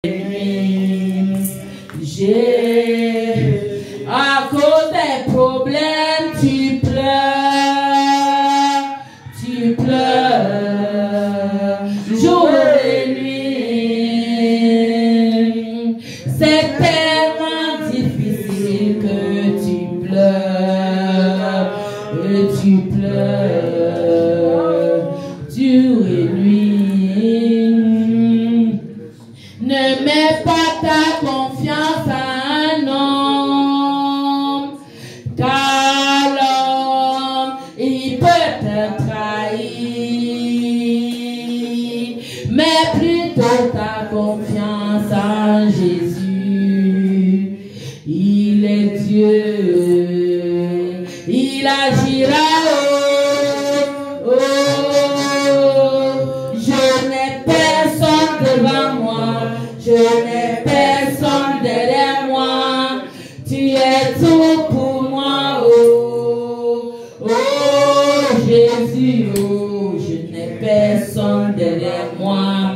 À cause des problèmes, tu pleures, jour et nuit. C'est tellement difficile que tu pleures, jour et nuit. Ne mets pas ta confiance à un homme, car l'homme, il peut te trahir, mais plutôt ta confiance en Jésus. Il est Dieu, il agira. Je n'ai personne derrière moi, tu es tout pour moi, oh Jésus, oh, je n'ai personne derrière moi,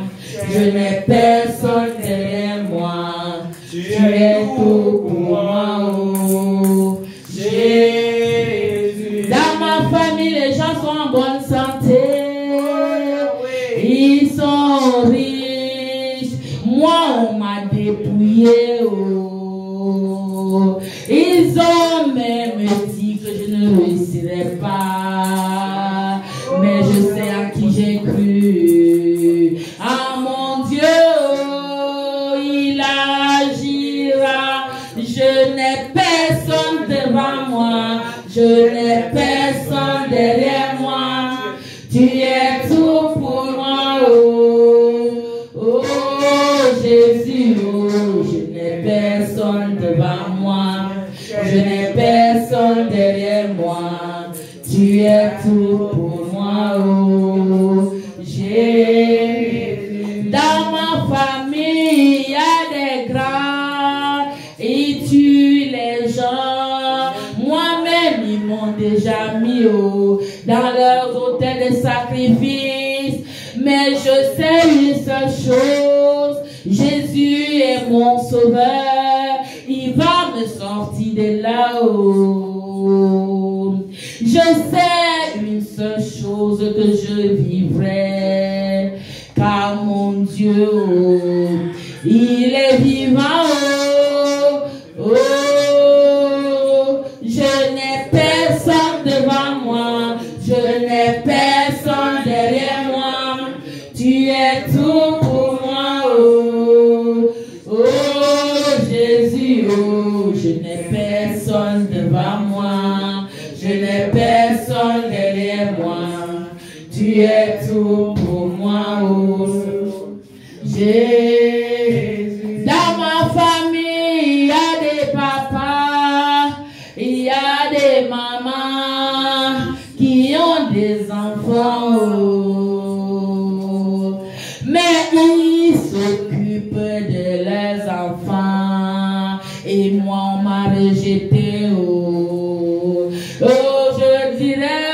je n'ai personne derrière moi, tu es tout pour moi, oh Jésus. Dans ma famille, les gens sont en bonne santé, ils sont riches. Moi, on m'a dépouillé, oh. Ils ont même dit que je ne réussirais pas. Mais je sais à qui j'ai cru. Ah mon Dieu, oh, il agira. Je n'ai personne devant moi. Je n'ai personne derrière moi. Tu es tout pour moi, oh Jésus, oh, je n'ai personne devant moi, je n'ai personne derrière moi, tu es tout pour moi, oh Jésus. Dans ma famille, il y a des grands, ils tuent les gens, moi-même ils m'ont déjà mis dans leurs hôtels de sacrifice, mais je sais une seule chose. Jésus est mon sauveur, il va me sortir de là-haut. Je sais une seule chose que je vivrai, car mon Dieu, il est vivant. Je n'ai personne devant moi, je n'ai personne derrière moi, tu es tout pour moi, Jésus, oh, je n'ai personne devant moi, je n'ai personne derrière moi, tu es tout pour moi, oh Jésus. Dans ma famille, il y a des papas, il y a des mamans qui ont des enfants, mais ils s'occupent de leurs enfants et moi on m'a rejeté, je dirais,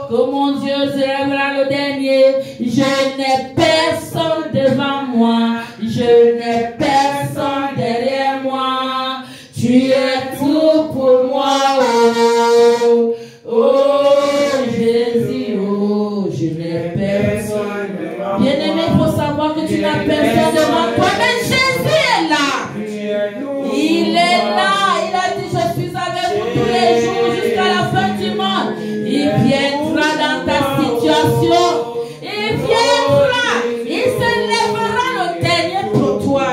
que mon Dieu sera le dernier. Je n'ai personne devant moi, je n'ai personne derrière moi, tu es tout pour moi, Jésus, je n'ai personne. Bien-aimé, il faut savoir que tu n'as personne devant toi, mais Jésus est là. Il est là, il a dit je suis avec vous tous les jours jusqu'à la fin du monde. Il viendra dans ta situation, il viendra, il se lèvera le dernier pour toi.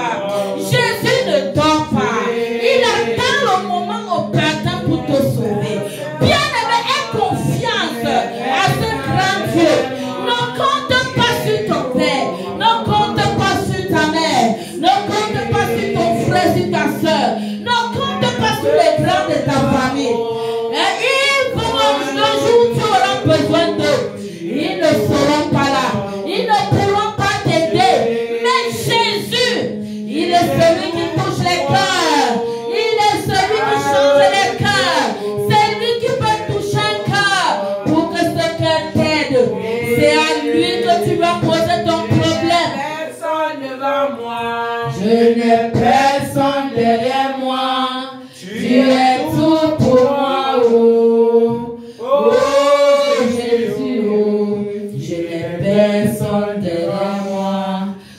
Jésus ne dort pas, il attend le moment opportun pour te sauver. Bien-aimé, aie confiance à ce grand Dieu. Ne compte pas sur ton père, ne compte pas sur ta mère, ne compte pas sur ton frère, sur ta soeur, ne compte pas sur les grands de ta famille. Le jour où tu auras besoin d'eux, ils ne seront pas là, ils ne pourront pas t'aider. Mais Jésus, il est celui qui touche les cœurs, il est celui qui change les cœurs, c'est lui qui peut toucher un cœur pour que ce cœur t'aide. C'est à lui que tu vas poser ton problème. Personne ne va moi. Je n'ai personne derrière moi. Tu es tout pour moi. Oh, oh Jésus, oh. Je n'ai personne derrière moi.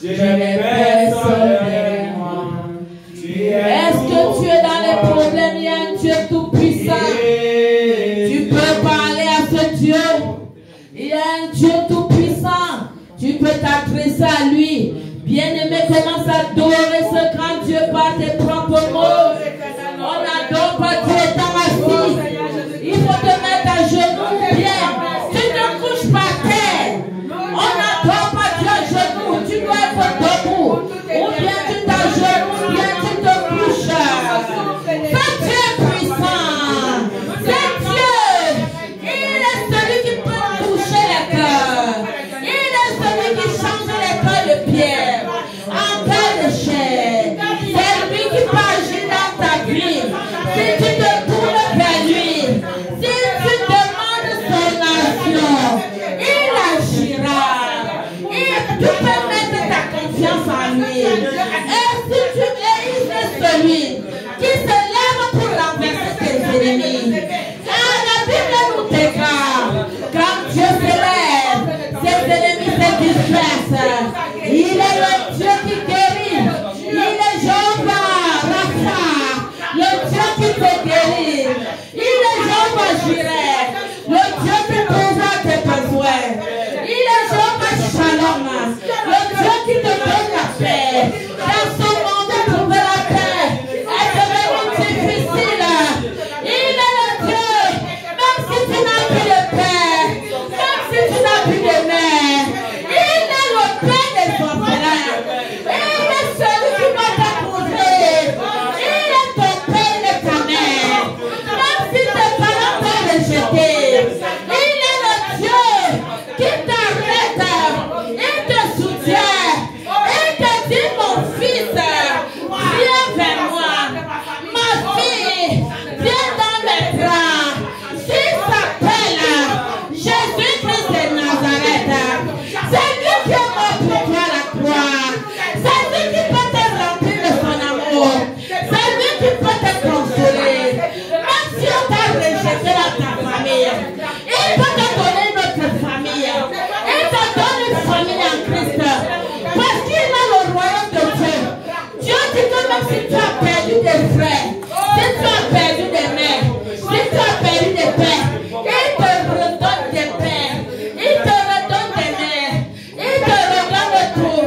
Je n'ai personne derrière moi. Est-ce que tu es dans les problèmes? Il y a un Dieu tout puissant. Tu peux parler à ce Dieu. Il y a un Dieu tout puissant. Tu peux t'adresser à lui. Bien-aimé, commence à adorer ce grand Dieu par tes propres mots. On n'adore pas Dieu étant assis. Il faut te mettre à genoux bien. Tu ne couches pas terre. On n'adore pas Dieu à genoux. Tu dois être debout. Ou bien tu t'agenouilles, ou bien tu te couches. C'est Dieu puissant. C'est Dieu. Il est celui qui peut toucher les cœurs. Il est celui qui change les cœurs de pierre en cœur de chair. C'est lui qui peut agir dans ta vie. Si tu te tournes vers lui, si tu demandes son action, il agira. Et tu peux mettre ta confiance en lui. Et si tu es celui qui se lève pour renverser tes ennemis, la Bible nous déclare, quand Dieu se lève, ses ennemis se dispersent. Il est le Dieu qui guérit. Il est Jéhovah Rapha, le Dieu qui te guérit. Il est Jéhovah Jireh, le Dieu qui pourvoit tes besoins. Il est Jéhovah Shalom, le Dieu qui te donne la paix. Dans ce monde, trouver la paix est devenu difficile. Il est le Dieu, même si tu n'as plus de paix, même si tu n'as plus de mère, il est le Père des orphelins. Il est celui qui va t'épouser. Il est ton père et ta mère. Même si tes parents t'ont rejeté, il est le Dieu qui t'arrête. Il te soutient. Il te dit, mon fils, viens vers moi. Ma fille, viens dans mes bras. Il s'appelle Jésus-Christ de Nazareth. C'est lui qui est mort pour toi à la croix. C'est lui qui peut te remplir de son amour. C'est lui qui peut te consoler. Même si on t'a rejeté dans ta famille, il peut te donner une autre famille. Il te donne une famille en Christ. Parce qu'il a le royaume de Dieu. Dieu dit que même si tu as perdu des frères, si tu as perdu des mères, si tu as perdu des pères, il te redonne des pères. Il te redonne des mères. Il te redonne tout.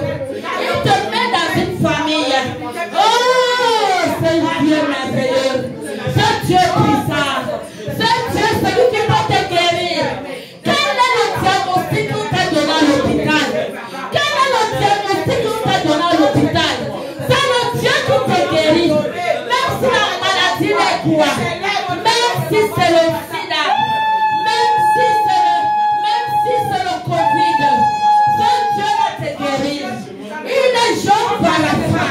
Il te met dans une famille. Oh, c'est Dieu merveilleux. C'est Dieu puissant. C'est Dieu celui qui peut te guérir. Quel est le diagnostic qu'on t'a donné à l'hôpital? Quel est le diagnostic qu'on t'a donné à l'hôpital? C'est le Dieu qui te guérit. Même si la maladie est quoi? Même si c'est le sida, même si c'est le Covid, ce Dieu va te guérir. Il est Jéhovah Rapha,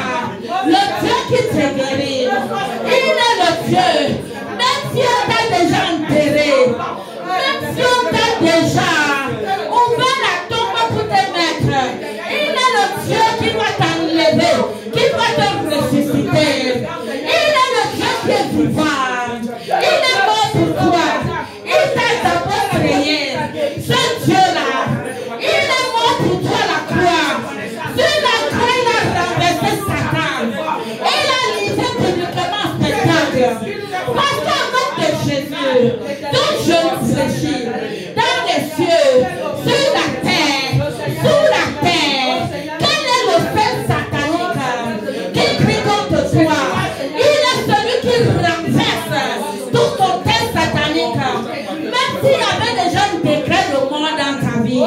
le Dieu qui te guérit. Il est le Dieu. Même si on t'a déjà enterré, même si on t'a déjà ouvert la tombe pour te mettre, il est le Dieu qui va t'enlever, qui va te ressusciter. Il est le Dieu qui est vivant. Il est mort pour toi. Il t'a d'abord créé. Ce Dieu-là, il est mort pour toi à la croix. Sur la croix, il a renversé Satan. Il a livré publiquement spectacle. Parce qu'avant de Jésus, ton genou fléchit dans les cieux, sur la terre, sous la terre. Quel est le fait satanique qui crie contre toi? Il est celui qui renverse tout ton test satanique. Même s'il y avait déjà un décret de mort dans ta vie,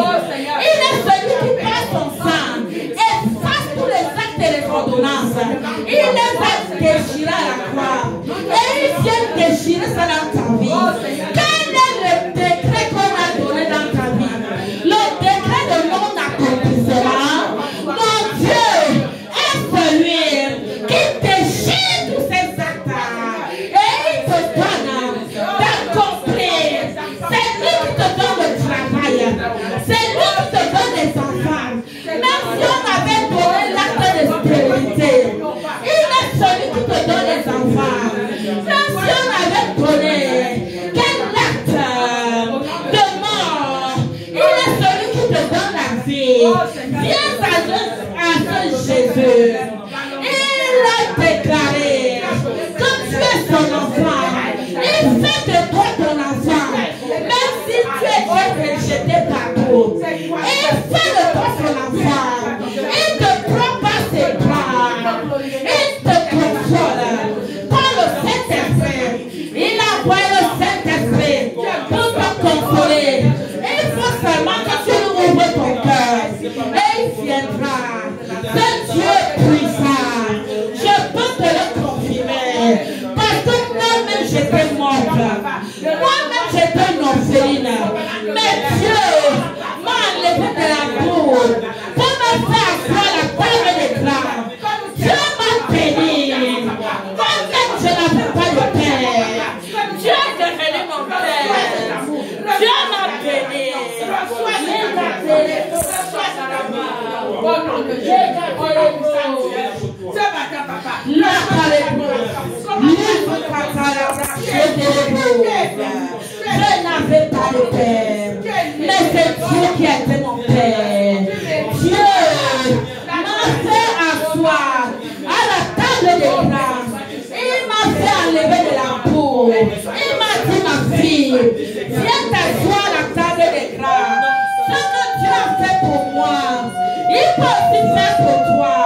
il est celui qui passe son sang et efface tous les actes et les ordonnances. Il les a déchirés à la croix. Et il vient déchirer ça dans ta vie. Quel est le décret qu'on a donné dans ta vie? Le décret de non-accomplissement. Mon Dieu est celui qui déchire tous ces actes. Et il te donne d'accomplir. C'est lui qui te donne le travail. C'est lui qui te donne les enfants. Même si on avait donné l'acte de stérilité, Jésus. Il a déclaré que tu es son enfant. Il fait de toi ton enfant. Même si tu es rejeté par d'autres. Il fait de toi son enfant. Il te prend par ses bras. Il te console. Quand le Saint-Esprit, il a envoyé le Saint-Esprit pour te consoler. Il faut seulement que tu lui ouvres ton cœur. Et il viendra. Ce Dieu puissant. Je peux te le confirmer. Parce que moi-même j'étais morte. Moi-même j'étais une orpheline. Mais Dieu m'a enlevé de la boue pour me faire asseoir la table des grands. Dieu m'a béni. Moi-même je n'avais pas de père. Dieu est devenu mon père. Dieu m'a béni. Il m'a béni. Je n'avais pas de père, mais c'est Dieu qui a été mon père. Dieu m'a fait asseoir à la table des grands. Il m'a fait enlever de la boue. Il m'a dit, ma fille, viens t'asseoir à la table des grands. Ce que Dieu a fait pour moi, il peut aussi faire pour toi.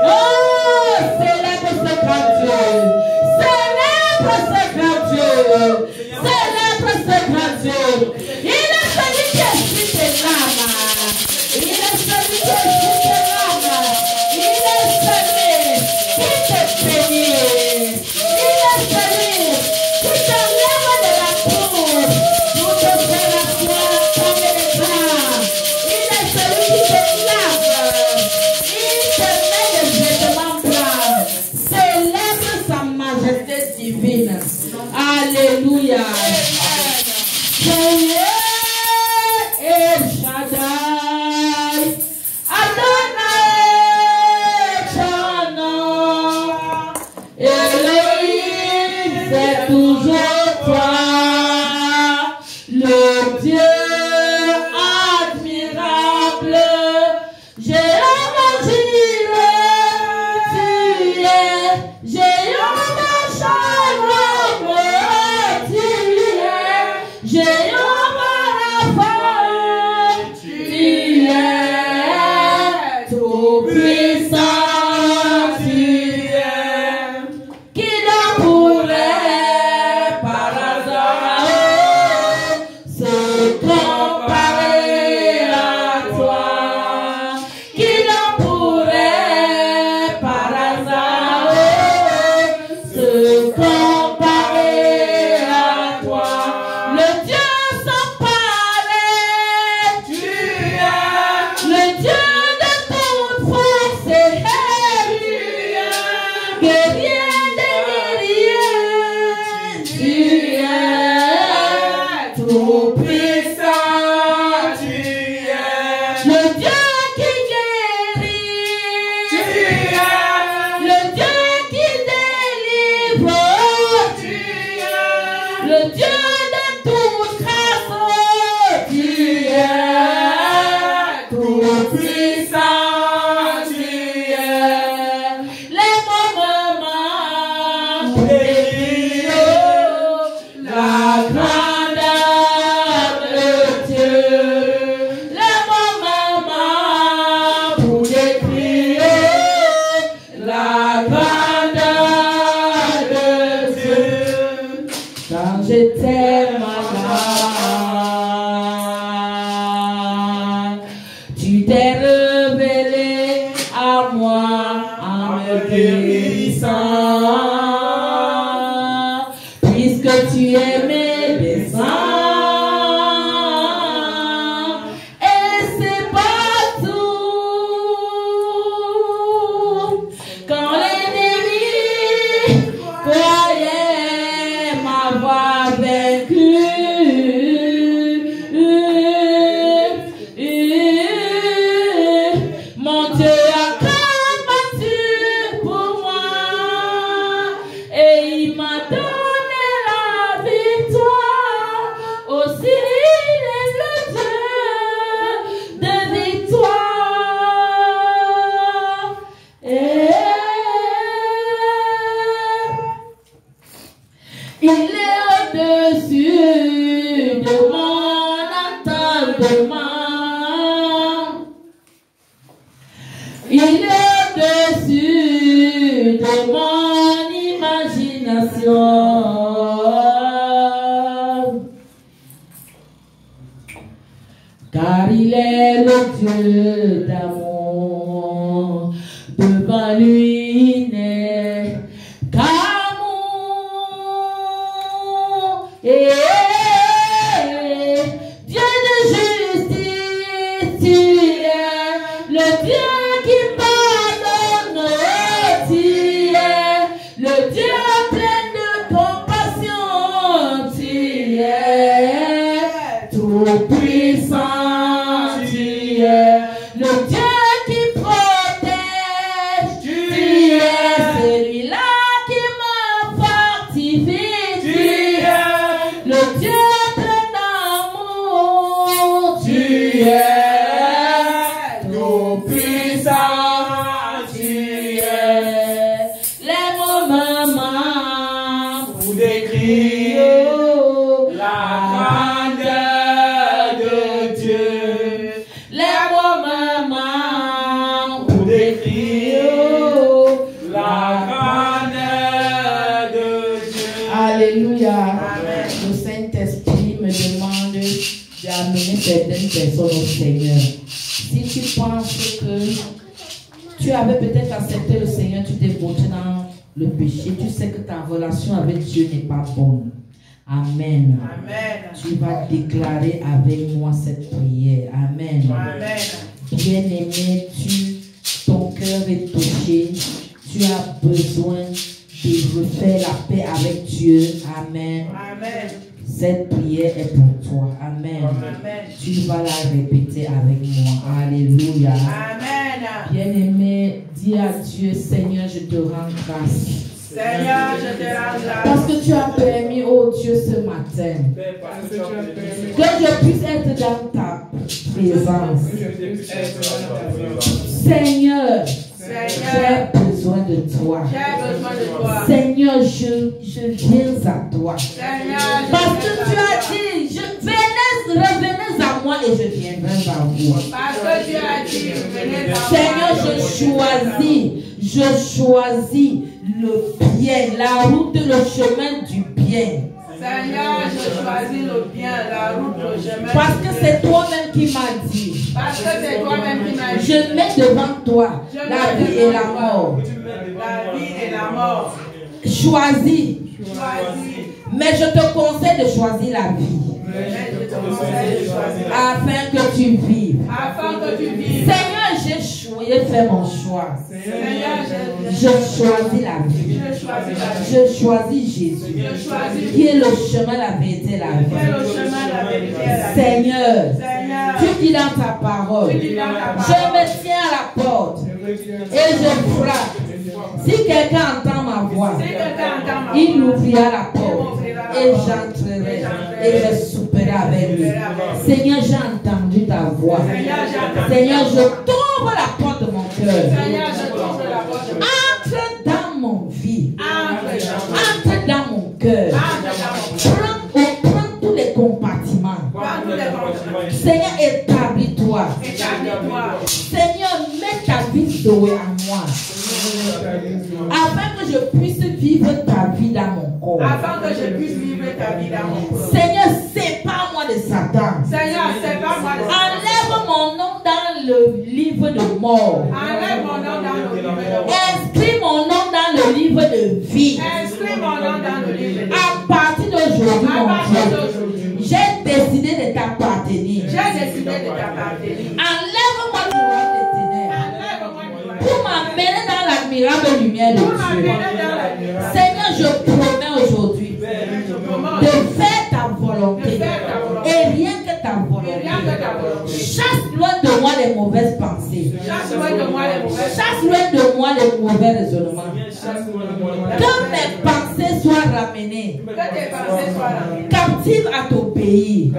Oh, célèbre ce grand Dieu. Célèbre ce grand Dieu. Célèbre ce grand Dieu. Il est celui qui essuie tes larmes. Il est celui qui essuie tes larmes. Il est celui qui te bénit. Il est celui qui t'enlève de la cour pour te faire asseoir comme les grands. Il est celui qui te lave. Il te met des vêtements blancs. Célèbre sa majesté divine. Alléluia. Seigneur El Shaddai, Adonai Chana, Elohim, c'est toujours toi, le Dieu admirable. Jéhovah Jireh, tu es Jéhovah Shalom, tu es Jéhovah Rapha, tu es tout puissant, tu es. Qui donc pourrait par hasard se comparer à toi? Qui donc pourrait par hasard se comparer à toi? Le Dieu sans pareil, tu es le Dieu de toute force et guerrier des guerriers, tu es tout puissant, tu es le Dieu qui guérit, tu es le Dieu qui délivre, tu es le Dieu de toute grâce, tu es tout puissant, tu es les moments bénis, la grandeur de Dieu, les moments pour décrire la grandeur de Dieu. Quand j'étais malade, tu t'es révélé à moi en me guérissant, puisque tu aimais les saints, et c'est partout. Quand l'ennemi croyait m'avoir vaincu, mon Dieu a combattu pour moi. Il est au-dessus de mon imagination. Car il est le Dieu d'amour. Devant lui, il n'est qu'amour. Et Dieu de justice, tu es le Dieu qui pardonne. Tu es le Dieu plein de compassion. Tu es tout puissant. Tu es le Dieu qui protège. Tu es celui-là qui me fortifie. Tu es le Dieu plein d'amour. Tu es tout puissant. Tu es les mots maman pour décrire la grandeur de Dieu. Les mots maman pour décrire la grandeur de Dieu. Alléluia. Le Saint-Esprit me demande d'amener certaines personnes au Seigneur. Si tu penses que tu avais peut-être accepté le Seigneur, tu t'es botté dans le péché, tu sais que ta relation avec Dieu n'est pas bonne. Amen. Amen. Tu vas déclarer avec moi cette prière. Amen. Amen. Bien-aimé, ton cœur est touché. Tu as besoin de refaire la paix avec Dieu. Amen. Amen. Cette prière est pour toi. Amen. Amen. Tu vas la répéter avec moi. Alléluia. Amen. Bien-aimé, dis à Dieu, Seigneur, je te rends grâce. Seigneur, je te rends grâce. Parce que tu as permis, oh Dieu, ce matin, que je puisse être dans ta présence. Seigneur, j'ai besoin de toi. J'ai besoin de toi. Seigneur, je viens à toi. Seigneur, Parce que tu as dit, revenez à moi et je viendrai à vous. Parce que tu as dit, venez à moi. Seigneur, je choisis le bien, la route, le chemin du bien. Seigneur, je choisis le bien, la route, le chemin. Parce que c'est toi-même qui m'as dit. Parce que c'est toi-même qui m'as dit. Je mets devant toi la vie et la mort. La vie et la mort. Choisis. Choisis. Mais je te conseille de choisir la vie. Afin que tu vives. Afin que tu vives. Seigneur, j'ai fait mon choix. Seigneur, je choisis la vie. Je choisis Jésus. Qui est le chemin, la vérité, la vie. Seigneur, tu dis dans ta parole, je me tiens à la porte et je frappe. Si quelqu'un entend ma voix, il ouvrira la porte et j'entrerai et je souperai avec lui. Seigneur, j'ai entendu ta voix. Seigneur, je t'ouvre la porte de mon cœur. Entre dans mon vie. Entre dans mon cœur. Prends tous les compartiments. Seigneur, établis-toi. Seigneur, mets ta vie douée à moi. Afin que je puisse vivre ta vie dans mon corps. Afin que je puisse vivre ta vie dans mon corps. Seigneur, sépare-moi de Satan. Seigneur, sépare-moi de Satan. Enlève mon nom dans le livre de mort. Enlève mon nom dans le livre de mort. Inscris mon nom dans le livre de vie. Inscris mon nom dans le livre de vie. À partir d'aujourd'hui, mon Dieu, j'ai décidé de t'appartenir. J'ai décidé de t'appartenir. Enlève-moi du royaume des ténèbres. Enlève-moi du royaume. Pour m'amener dans l'admirable lumière de Dieu. Seigneur, je promets aujourd'hui de faire ta volonté. Et rien que ta volonté. Chasse loin de moi les mauvaises pensées. Chasse loin de moi les mauvais raisonnements. Que mes pensées soient ramenées captives à t'obéir.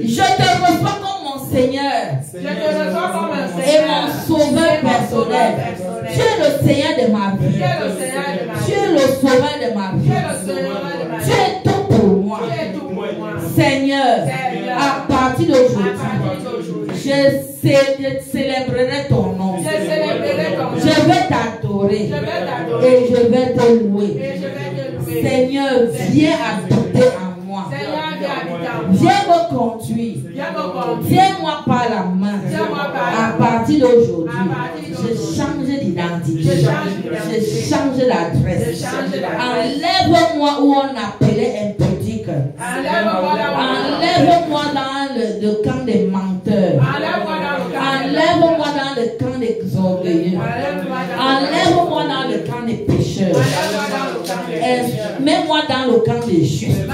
Je te reçois comme mon Seigneur et mon sauveur personnel. Tu es le Seigneur de ma vie. Tu es le sauveur de ma vie. Tu es tout pour moi. Seigneur, à partir d'aujourd'hui, je célébrerai ton nom. t'adorer et je vais te louer. Seigneur, viens habiter en moi. Viens me conduire. Tiens-moi par la main. À partir d'aujourd'hui, je change d'identité. Je change d'adresse. Enlève-moi où on appelait impudique. Enlève-moi dans le camp des menteurs. Enlève-moi dans le camp des orgueilleux. Enlève-moi dans le camp des pécheurs. Mets-moi dans le camp des justes.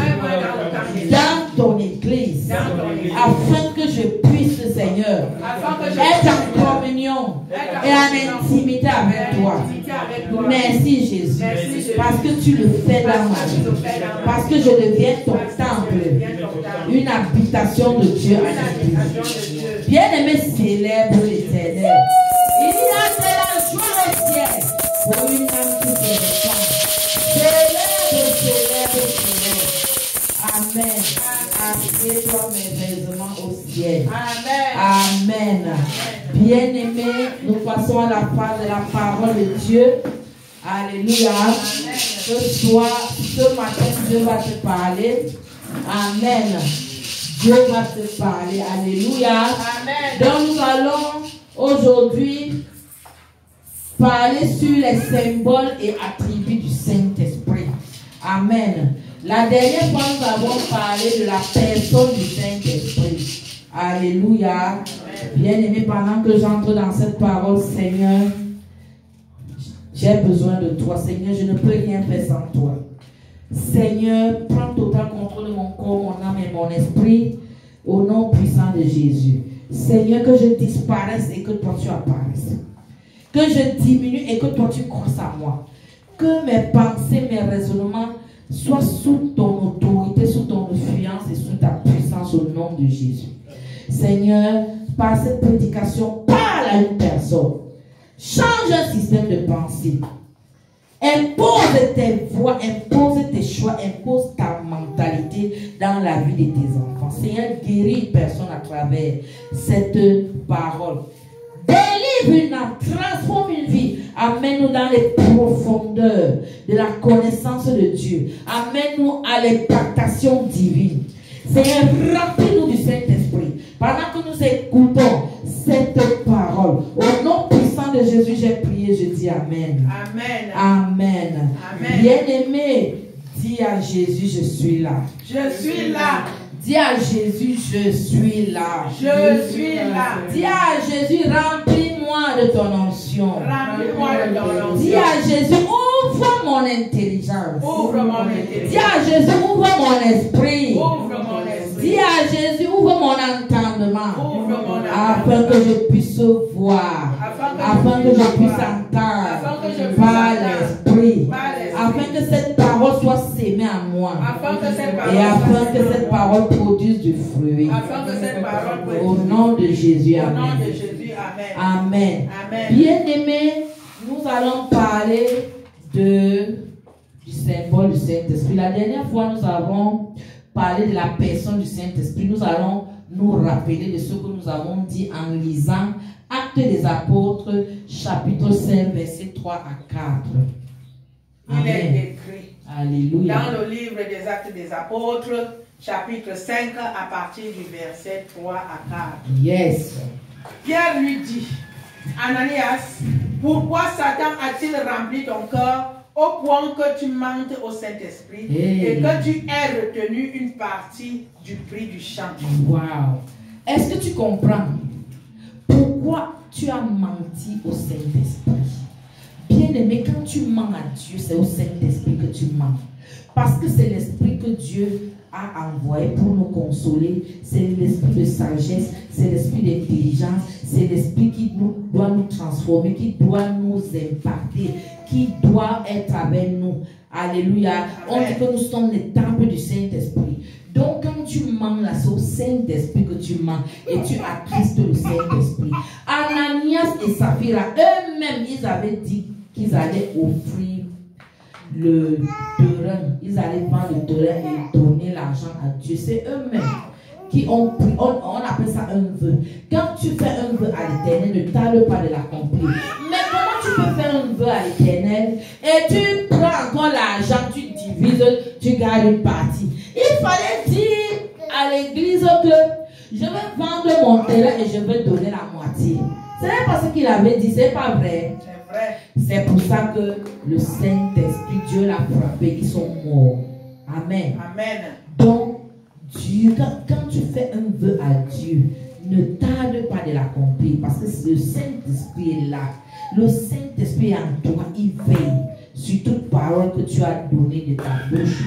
Dans ton église. Afin que je puisse, Seigneur, être en communion et en intimité avec toi. Merci Jésus. Parce que tu le fais dans ma vie. Parce que je deviens ton temple. Une habitation de Dieu à l'esprit. Bien-aimé, célèbre l'Éternel. Il y a de la joie au ciel pour une âme qui se répand. Célèbre. Amen. Assieds-toi merveilleusement au ciel. Amen. Bien-aimé, nous passons à la phase de la parole de Dieu. Alléluia. Ce soir, ce matin, Dieu va te parler. Amen. Dieu va te parler. Alléluia. Amen. Donc nous allons aujourd'hui parler sur les symboles et attributs du Saint-Esprit. Amen. La dernière fois, nous avons parlé de la personne du Saint-Esprit. Alléluia. Bien-aimé, pendant que j'entre dans cette parole, Seigneur, j'ai besoin de toi. Seigneur, je ne peux rien faire sans toi. Seigneur, prends total contrôle de mon corps, mon âme et mon esprit, au nom puissant de Jésus. Seigneur, que je disparaisse et que toi tu apparaisses. Que je diminue et que toi tu croisses à moi. Que mes pensées, mes raisonnements soient sous ton autorité, sous ton influence et sous ta puissance au nom de Jésus. Seigneur, par cette prédication, parle à une personne. Change un système de pensée. Impose tes voix, impose tes choix, impose ta mentalité dans la vie de tes enfants. Seigneur, guéris une personne à travers cette parole. Délivre une âme, transforme une vie. Amène-nous dans les profondeurs de la connaissance de Dieu. Amène-nous à l'impactation divine. Seigneur, remplis-nous du Saint-Esprit. Pendant que nous écoutons cette parole, au nom puissant de Jésus, j'ai prié, je dis Amen. Amen. Amen. Amen. Bien-aimé, dis à Jésus, je suis là. Je suis là. Dis à Jésus, je suis là. Je suis là. Dis à Jésus, remplis-moi de ton onction. Remplis-moi de ton onction. Dis à Jésus, ouvre mon intelligence. Ouvre mon intelligence. Dis à Jésus, ouvre mon esprit. Ouvre mon esprit. Dis à Jésus, ouvre mon entendement. Ouvre mon entendement. Afin que je puisse voir. Afin que je puisse entendre. Par l'esprit. Afin que cette parole soit sémée en moi. Et afin que cette parole produise du fruit. Au nom de Jésus. Amen. Amen. Bien-aimés, nous allons parler du symbole du Saint-Esprit. La dernière fois, nous avons parlé de la personne du Saint-Esprit. Nous allons nous rappeler de ce que nous avons dit en lisant Actes des Apôtres, chapitre 5, versets 3 à 4. Amen. Il est écrit Alléluia. dans le livre des Actes des Apôtres, chapitre 5, à partir du verset 3 à 4. Yes. Pierre lui dit, Ananias, pourquoi Satan a-t-il rempli ton cœur au point que tu mentes au Saint-Esprit et que tu aies retenu une partie du prix du champ? Wow. Est-ce que tu comprends pourquoi tu as menti au Saint-Esprit? Bien-aimé, quand tu mens à Dieu, c'est au Saint-Esprit que tu mens. Parce que c'est l'Esprit que Dieu a envoyé pour nous consoler. C'est l'Esprit de sagesse, c'est l'Esprit d'intelligence, c'est l'Esprit qui doit nous transformer, qui doit nous impacter, qui doit être avec nous. Alléluia. On dit que nous sommes les temples du Saint-Esprit. Donc quand tu mens là, c'est au Saint-Esprit que tu mens et tu attristes le Saint-Esprit. Ananias et Saphira, eux-mêmes, ils avaient dit qu'ils allaient offrir le terrain. Ils allaient vendre le terrain et donner l'argent à Dieu. C'est eux-mêmes qui ont pris, on appelle ça un vœu. Quand tu fais un vœu à l'Éternel, ne tarde pas de l'accomplir. Mais comment tu peux faire un l'Éternel et tu prends encore l'argent, tu divises, tu gardes une partie. Il fallait dire à l'église que je vais vendre mon terrain et je vais donner la moitié. Ce n'est pas ce qu'il avait dit, c'est pas vrai. C'est vrai. C'est pour ça que le Saint-Esprit, Dieu l'a frappé, ils sont morts. Amen. Amen. Donc, Dieu, quand tu fais un vœu à Dieu, ne tarde pas de l'accomplir parce que le Saint-Esprit est là. Le Saint-Esprit est en toi, il veille sur toute parole que tu as donnée de ta bouche.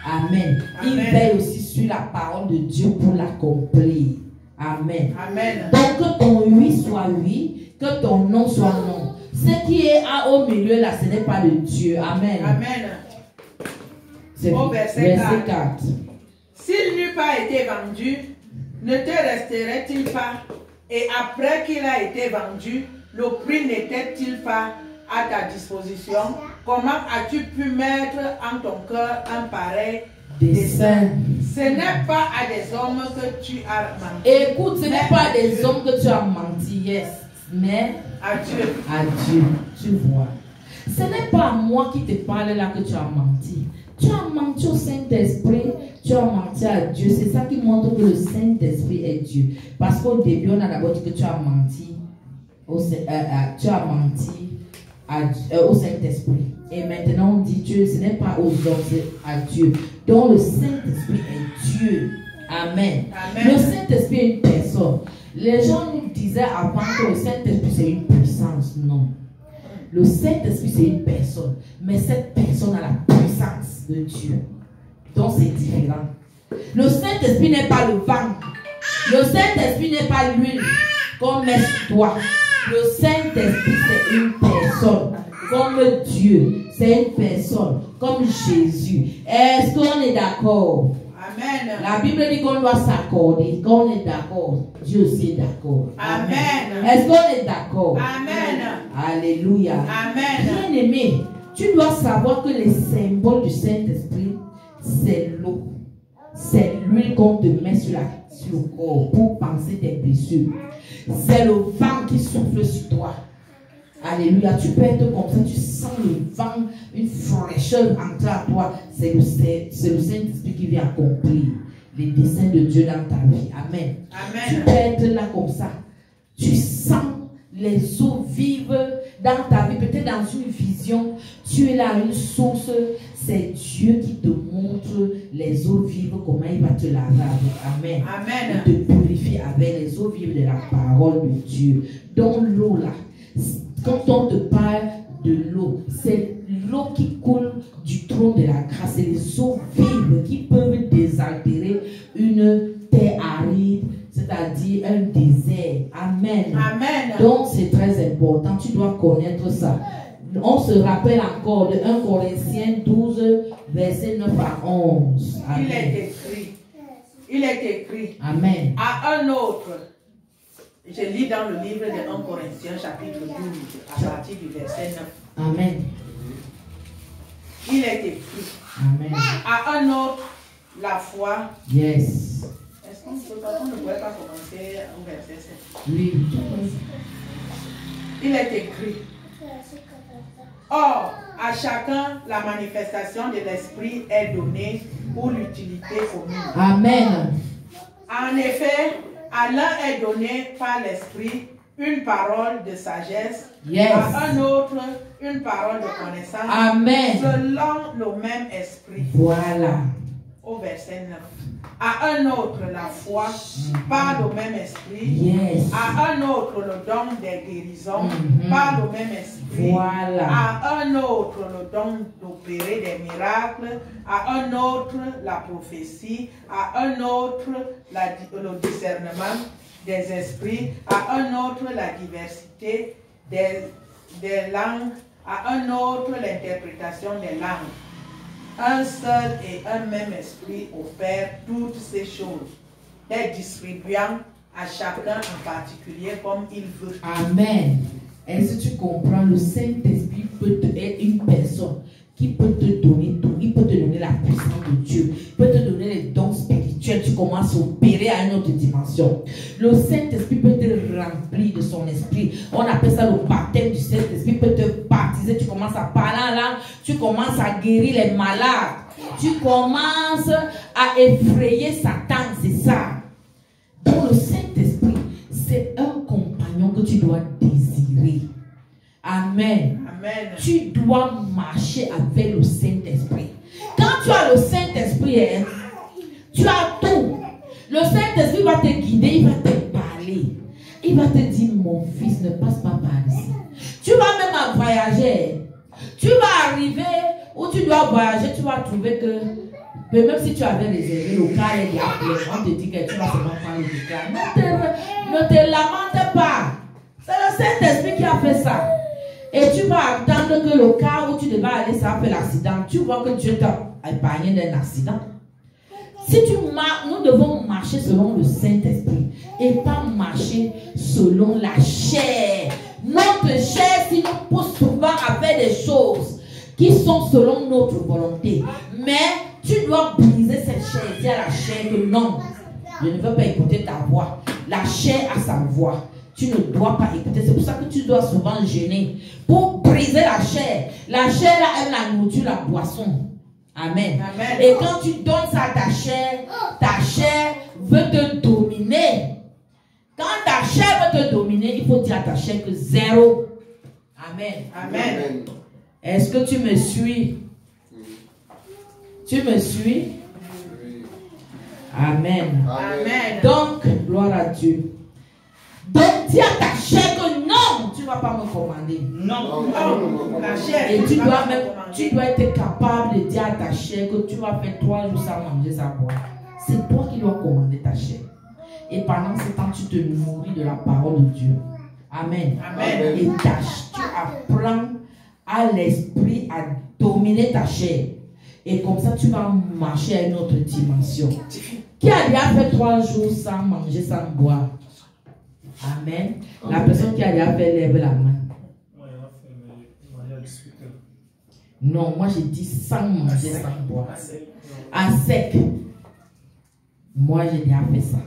Amen. Il veille aussi sur la parole de Dieu pour l'accomplir. Amen. Amen. Donc que ton oui soit oui, que ton non soit non. Ce qui est au milieu là, ce n'est pas de Dieu. Amen. Amen. C'est Au verset 4. 4. S'il n'eût pas été vendu, ne te resterait-il pas? Et après qu'il a été vendu, le prix n'était-il pas à ta disposition? Comment as-tu pu mettre en ton cœur un pareil dessein? Ce n'est pas à des hommes que tu as menti. Écoute, ce n'est pas à des hommes que tu as menti, yes, mais à Dieu. À Dieu, tu vois. Ce n'est pas à moi qui te parle là que tu as menti. Tu as menti au Saint-Esprit, tu as menti à Dieu. C'est ça qui montre que le Saint-Esprit est Dieu. Parce qu'au début, on a d'abord dit que tu as menti au Saint-Esprit. Et maintenant, on dit Dieu, ce n'est pas aux hommes, c'est à Dieu. Donc le Saint-Esprit est Dieu. Amen. Amen. Le Saint-Esprit est une personne. Les gens nous disaient avant que le Saint-Esprit c'est une puissance. Non. Le Saint-Esprit c'est une personne. Mais cette personne a la puissance de Dieu. Donc c'est différent. Le Saint-Esprit n'est pas le vent. Le Saint-Esprit n'est pas l'huile qu'on met sur toi. Le Saint-Esprit c'est une personne. Comme Dieu, c'est une personne. Comme Jésus. Est-ce qu'on est d'accord? Amen. La Bible dit qu'on doit s'accorder. Qu'on est d'accord. Dieu aussi est d'accord. Amen. Est-ce qu'on est d'accord? Amen. Alléluia. Amen. Bien-aimé, tu dois savoir que les symboles du Saint-Esprit, c'est l'eau. C'est l'huile qu'on te met sur le corps pour penser tes blessures. C'est le vent qui souffle sur toi. Alléluia. Tu peux être comme ça, tu sens le vent, une fraîcheur entrer à toi. C'est le Saint-Esprit qui vient accomplir les desseins de Dieu dans ta vie. Amen. Amen. Tu peux être là comme ça. Tu sens les eaux vives dans ta vie. Peut-être dans une vision, tu es là à une source. C'est Dieu qui te montre les eaux vives, comment il va te laver avec. Amen. Amen. Il te purifie avec les eaux vives de la parole de Dieu. Dans l'eau là, quand on te parle de l'eau, c'est l'eau qui coule du trône de la grâce. C'est les eaux vives qui peuvent désaltérer une terre aride, c'est-à-dire un désert. Amen. Amen. Donc c'est très important, tu dois connaître ça. On se rappelle encore de 1 Corinthiens 12, verset 9 à 11. Amen. Il est écrit. Amen. À un autre. Je lis dans le livre de 1 Corinthiens, chapitre 12, à partir du verset 9. Amen. Il est écrit. Amen. À un autre, la foi. Yes. Est-ce qu'on ne pourrait pas commencer au verset 7? Oui. Il est écrit. Or, à chacun, la manifestation de l'Esprit est donnée pour l'utilité commune. Amen. En effet, à l'un est donné par l'Esprit une parole de sagesse, Yes. à un autre une parole de connaissance, Amen. selon le même Esprit. Voilà. Au verset 9. À un autre la foi par le même Esprit. Yes. À un autre le don des guérisons par le même Esprit. Voilà. À un autre le don d'opérer des miracles. À un autre la prophétie. À un autre le discernement des esprits. À un autre la diversité des langues. À un autre l'interprétation des langues. Un seul et un même esprit opère toutes ces choses, les distribuant à chacun en particulier comme il veut. Amen. Est-ce que tu comprends? Le Saint-Esprit peut être une personne qui peut te donner tout. Il peut te donner la puissance de Dieu. Il peut te donner les dons spirituels. Tu commences à opérer à une autre dimension. Le Saint-Esprit peut te remplir de son esprit. On appelle ça le baptême du Saint-Esprit. Il peut te baptiser baptiser, tu commences à parler en langue, tu commences à guérir les malades, tu commences à effrayer Satan, c'est ça. Donc le Saint-Esprit, c'est un compagnon que tu dois désirer. Amen. Amen. Tu dois marcher avec le Saint-Esprit. Quand tu as le Saint-Esprit, hein, tu as tout. Le Saint-Esprit va te guider, il va te parler. Il va te dire, mon fils, ne passe pas par ici. Tu vas même voyager. Tu vas arriver où tu dois voyager, tu vas trouver que, même si tu avais réservé le car, il y a plein, on te dit que tu vas seulement prendre le car. Ne te lamente pas. C'est le Saint-Esprit qui a fait ça. Et tu vas attendre que le car où tu devais aller, ça a fait l'accident. Tu vois que Dieu t'a épargné d'un accident. Si tu marches, nous devons marcher selon le Saint-Esprit et pas marcher selon la chair. Notre chair, si nous pousse souvent à faire des choses qui sont selon notre volonté. Mais tu dois briser cette chair et dire à la chair que non, je ne veux pas écouter ta voix. La chair a sa voix. Tu ne dois pas écouter. C'est pour ça que tu dois souvent jeûner pour briser la chair. La chair là, aime la nourriture, la boisson. Amen. Amen. Et quand tu donnes ça à ta chair veut te dominer. Quand ta chair veut te dominer, il faut dire à ta chair que zéro. Amen. Amen. Est-ce que tu me suis? Tu me suis? Amen. Amen. Donc, gloire à Dieu. Donc, dis à ta chair que non, tu ne vas pas me commander. Non. La chair. Et tu dois être capable de dire à ta chair que tu vas faire 3 jours sans manger, sans boire. C'est toi qui dois commander ta chair. Et pendant ce temps, tu te nourris de la parole de Dieu. Amen. Amen. Et tu apprends à l'esprit à dominer ta chair. Et comme ça, tu vas marcher à une autre dimension. Qui a déjà fait 3 jours sans manger, sans boire? Amen. La personne qui a déjà fait, lève la main. Non, moi j'ai dit sans manger, sans boire. À sec. Moi j'ai déjà fait ça.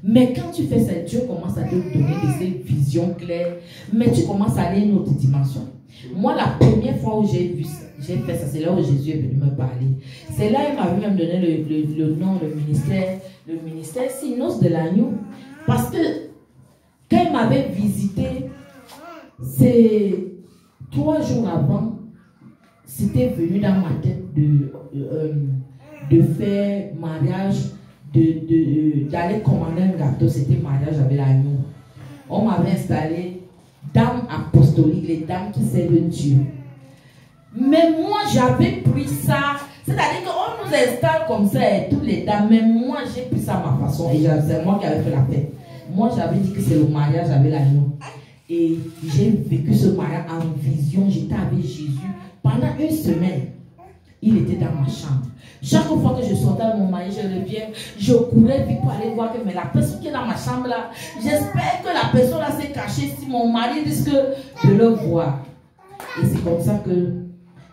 Mais quand tu fais ça, Dieu commence à te donner des visions claires. Mais tu commences à aller à une autre dimension. Moi, la première fois où j'ai fait ça, c'est là où Jésus est venu me parler. C'est là qu'il m'avait même donné le nom, le ministère Synos de l'agneau. Parce que quand il m'avait visité, c'est 3 jours avant, c'était venu dans ma tête de faire mariage, d'aller commander un gâteau. C'était mariage avec l'agneau. On m'avait installé dame apostolique, les dames qui servent Dieu. Mais moi, j'avais pris ça. C'est-à-dire qu'on nous installe comme ça, toutes les dames. Mais moi, j'ai pris ça à ma façon. Et c'est moi qui avais fait la fête. Moi, j'avais dit que c'est le mariage avec l'agneau. Et j'ai vécu ce mariage en vision. J'étais avec Jésus. Pendant 1 semaine, il était dans ma chambre. Chaque fois que je sortais avec mon mari, je reviens, je courais vite pour aller voir que mais la personne qui est dans ma chambre là, j'espère que la personne là s'est cachée si mon mari risque de le voir. Et c'est comme ça que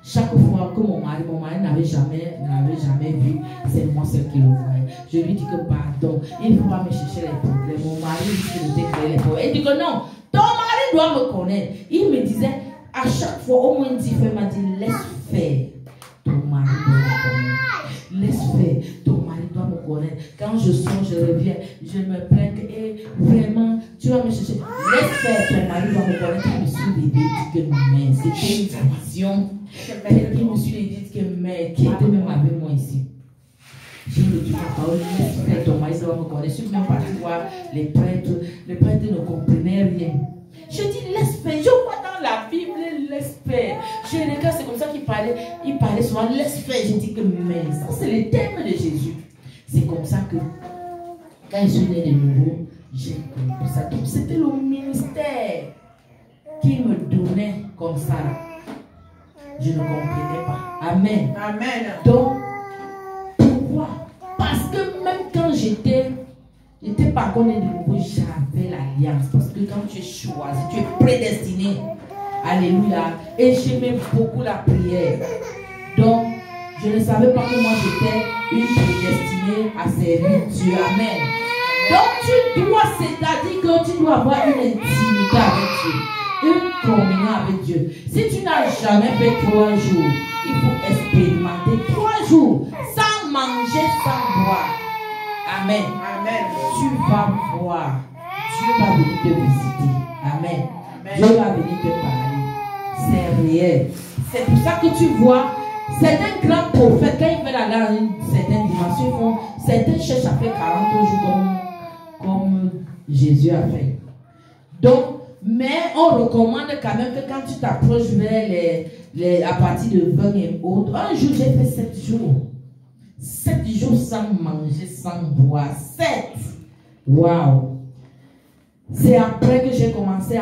chaque fois que mon mari n'avait jamais vu, c'est moi seul qui le voyais. Je lui dis que pardon, il ne faut pas me chercher les problèmes. Mon mari risque de te créer les problèmes. Il dit que non, ton mari doit me connaître. Il me disait à chaque fois, au moins 10 fois, il m'a dit laisse faire. Ton mari doit me connaître. Laisse faire. Ton mari doit me connaître. Quand je sors, je reviens, je me plains que vraiment, tu vas me chercher. Laisse faire. Ton mari doit me connaître. Il me suis levé, dit que mais c'était une vision. Il me suis dit que mais qui était même avec moi ici. J'ai dit ma parole, laisse faire. Ton mari doit me connaître. Je suis même parti voir les prêtres. Les prêtres ne comprenaient rien. Je dis laisse faire. Je vois dans la Bible, laisse faire. Je regarde, c'est comme ça qu'il parlait. Il parlait souvent, laisse faire. Je dis que mais ça, c'est le thème de Jésus. C'est comme ça que quand je suis né de nouveau, j'ai compris ça. Donc c'était le ministère qu'il me donnait comme ça. Je ne comprenais pas. Amen. Amen. Donc, pourquoi? Parce que même quand j'étais pas connu de nouveau, j'avais l'alliance. Parce que quand tu es choisi, tu es prédestiné. Alléluia. Et j'aimais beaucoup la prière. Donc, je ne savais pas que moi j'étais une prédestinée à servir Dieu. Amen. Donc, tu dois, c'est-à-dire que tu dois avoir une intimité avec Dieu. Une communion avec Dieu. Si tu n'as jamais fait 3 jours, il faut expérimenter 3 jours sans manger, sans boire. Amen. Amen. Tu vas voir. Dieu va venir te visiter. Amen. Amen. Dieu va venir te parler. C'est réel. C'est pour ça que tu vois, certains grands prophètes, quand ils veulent aller à une certaine dimension, certains cherchent à faire 40 jours comme Jésus a fait. Donc, mais on recommande quand même que quand tu t'approches vers à partir de 20 et autres, un jour j'ai fait 7 jours. 7 jours sans manger, sans boire. 7. Waouh! C'est après que j'ai commencé à